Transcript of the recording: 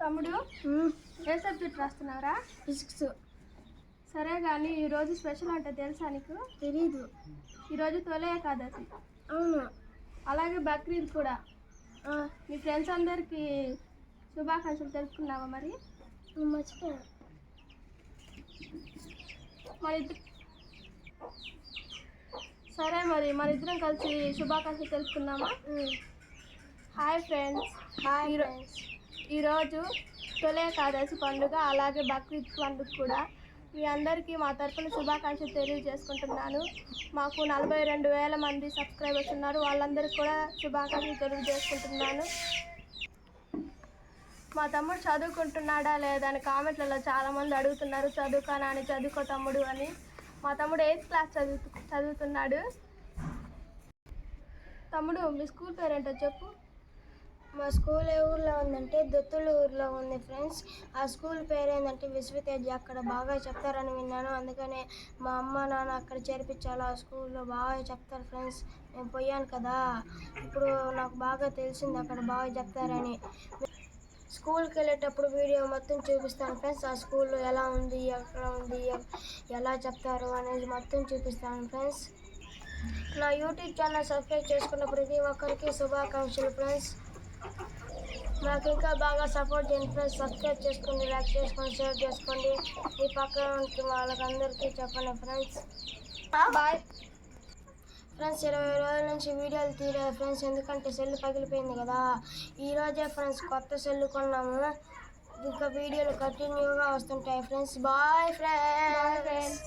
తమ్ముడు ఏ subject రాస్తున్నావురా? Physics. సరే కానీ ఈరోజు స్పెషల్ అంటే తెలుసా నీకు? తెలీదు. ఈరోజు తొలి ఏకాదశి. అవును. అలాగే బక్రీద్ కూడా. మీ ఫ్రెండ్స్ అందరికీ శుభాకాంక్షలు తెలుపుకున్నావా? మరి మర్చిపోయా. సరే మరి మన ఇద్దరం కలిసి శుభాకాంక్షలు తెలుపుకుందామా? Hi friends. Hi friends. ఈరోజు తొలి ఏకాదశి పండుగ, అలాగే బక్రీద్ పండుగ కూడా. మీ అందరికీ మా తరఫున శుభాకాంక్షలు తెలియజేసుకుంటున్నాను. మాకు 42,000 మంది సబ్స్క్రైబర్స్ ఉన్నారు. వాళ్ళందరికీ కూడా శుభాకాంక్షలు తెలియజేసుకుంటున్నాను. మా తమ్ముడు చదువుకుంటున్నాడా లేదా అని కామెంట్లలో చాలామంది అడుగుతున్నారు. చదువుకోనా అని. చదువుకో తమ్ముడు అని. మా తమ్ముడు 8th క్లాస్ చదువుతున్నాడు. తమ్ముడు మీ స్కూల్ పేరేంటో చెప్పు. మా స్కూల్ ఏ ఊర్లో ఉందంటే దొత్తులు ఊర్లో ఉంది ఫ్రెండ్స్. ఆ స్కూల్ పేరు ఏంటంటే విశ్వతేజ. అక్కడ బాగా చెప్తారని విన్నాను, అందుకనే మా అమ్మ నాన్న అక్కడ చేర్పించాలి. ఆ స్కూల్లో బాగా చెప్తారు ఫ్రెండ్స్. నేను పోయాను కదా, ఇప్పుడు నాకు బాగా తెలిసింది అక్కడ బాగా చెప్తారని. స్కూల్కి వెళ్ళేటప్పుడు వీడియో మొత్తం చూపిస్తాను ఫ్రెండ్స్. ఆ స్కూల్లో ఎలా ఉంది, ఎక్కడ ఉంది, ఎలా చెప్తారు అనేది మొత్తం చూపిస్తాను ఫ్రెండ్స్. నా యూట్యూబ్ ఛానల్ సబ్స్క్రైబ్ చేసుకున్న ప్రతి ఒక్కరికి శుభాకాంక్షలు ఫ్రెండ్స్. నాకు ఇంకా బాగా సపోర్ట్ చేయండి ఫ్రెండ్స్. సబ్స్క్రైబ్ చేసుకోండి, లైక్ చేసుకోండి, షేర్ చేసుకోండి. ఈ పక్కన ఉంటున్న వాళ్ళకందరికీ చెప్పండి ఫ్రెండ్స్. Bye friends. 20 రోజుల నుంచి వీడియోలు తీయలేదు ఫ్రెండ్స్, ఎందుకంటే సెల్ పగిలిపోయింది కదా. ఈరోజే ఫ్రెండ్స్ కొత్త సెల్ కొన్నాము. ఇంకా వీడియోలు కంటిన్యూగా వస్తుంటాయి ఫ్రెండ్స్. Bye friends.